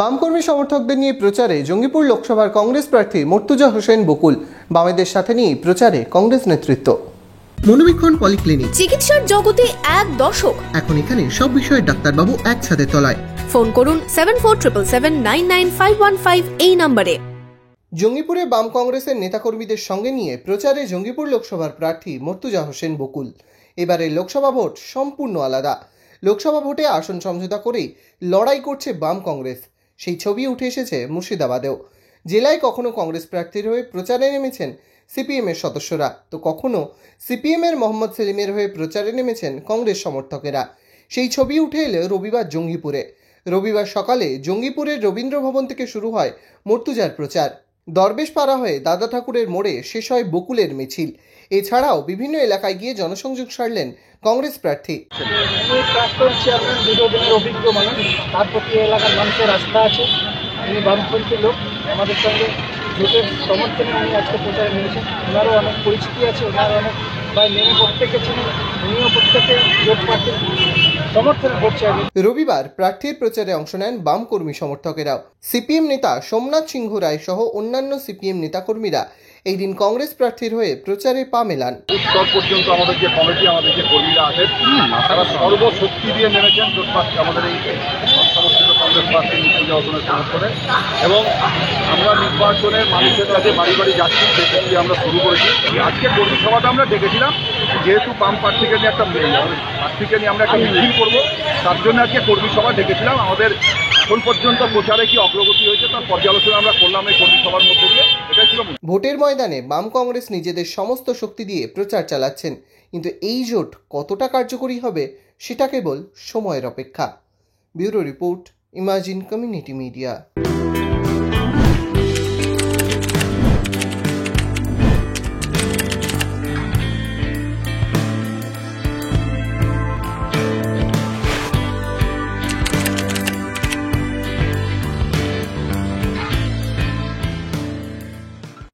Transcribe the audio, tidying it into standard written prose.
বামকর্মী সমর্থকদের নিয়ে প্রচারে জঙ্গিপুর লোকসভার কংগ্রেস প্রার্থী মর্তুজা হোসেন বকুল। বামেদের সাথে নিয়ে প্রচারে কংগ্রেস নেতৃত্ব। মনোবীক্ষণ পলিক্লিনিক, চিকিৎসার জগতে এক দশক। এখন এখানে সব বিষয়ে ডাক্তারবাবু এক ছাদের তলায়। ফোন করুন 7477799515 এই নম্বরে। জঙ্গিপুরে বাম কংগ্রেসের নেতাকর্মীদের সঙ্গে নিয়ে প্রচারে জঙ্গিপুর লোকসভার প্রার্থী মর্তুজা হোসেন বকুল। এবারে লোকসভা ভোট সম্পূর্ণ আলাদা। লোকসভা ভোটে আসন সমঝোতা করেই লড়াই করছে বাম কংগ্রেস। সেই ছবি উঠে এসেছে মুর্শিদাবাদেও। জেলায় কখনো কংগ্রেস প্রার্থীর হয়ে প্রচারে নেমেছেন সিপিএমের সদস্যরা, তো কখনো সিপিএমের মোহাম্মদ সেলিমের হয়ে প্রচারে নেমেছেন কংগ্রেস সমর্থকেরা। সেই ছবি উঠে এলো রবিবার জঙ্গিপুরে। রবিবার সকালে জঙ্গিপুরের রবীন্দ্র ভবন থেকে শুরু হয় মর্তুজার প্রচার। দরবেশপাড়া হয়ে দাদা ঠাকুরের মোড়ে শেষ হয় বকুলের মিছিল। এছাড়াও বিভিন্ন এলাকায় গিয়ে জনসংযোগ সারলেন কংগ্রেস প্রার্থী। প্রাক্তন চেয়ারম্যান দীর্ঘদিনের অভিজ্ঞ মানুষ, তার প্রতি এলাকার মানুষের আস্থা আছে। উনি বামপন্থী লোক, আমাদের সঙ্গে জোটের সমর্থনে উনি আজকে প্রচারে নেমেছেন। ওনারও অনেক পরিচিতি আছে, ওনার অনেক ভাই নেমে প্রত্যেকে ছিলেন, উনিও প্রত্যেকে জোট প্রার্থীর সমর্থনে ভোট চাইবেন। রবিবার প্রার্থীর প্রচারে অংশ নেন বাম কর্মী সমর্থকেরাও। সিপিএম নেতা সোমনাথ সিংহ রায় সহ অন্যান্য সিপিএম নেতাকর্মীরা এই দিন কংগ্রেস প্রার্থীর হয়ে প্রচারে পা মেলান। উত্তর পর্যন্ত আমাদের যে কমিটি, আমাদের যে কর্মীরা আছেন, তারা সর্বশক্তি দিয়ে নেমেছেন আমাদের এই সমর্থিত কংগ্রেস প্রার্থী মর্তুজা হোসেনের সমর্থনে। এবং আমরা নির্বাচনে মানুষের কাছে বাড়ি বাড়ি যাচ্ছি, যে ক্ষেত্রে আমরা শুরু করেছি। আজকে কর্মী সভাটা আমরা ডেকেছিলাম, যেহেতু বাম প্রার্থীকে নিয়ে আমরা একটা মিছিল করবো, তার জন্য আজকে কর্মী সভা ডেকেছিলাম। আমাদের এখন পর্যন্ত প্রচারে কি অগ্রগতি হয়েছে তার পর্যালোচনা আমরা করলাম এই কর্মী সভার মধ্যে দিয়ে। এটাই ছিল। ভোটের ময়দানে বাম কংগ্রেস নিজেদের সমস্ত শক্তি দিয়ে প্রচার চালাচ্ছেন, কিন্তু এই জোট কতটা কার্যকরী হবে সেটা কেবল সময়ের অপেক্ষা। Bureau report, imagine community media.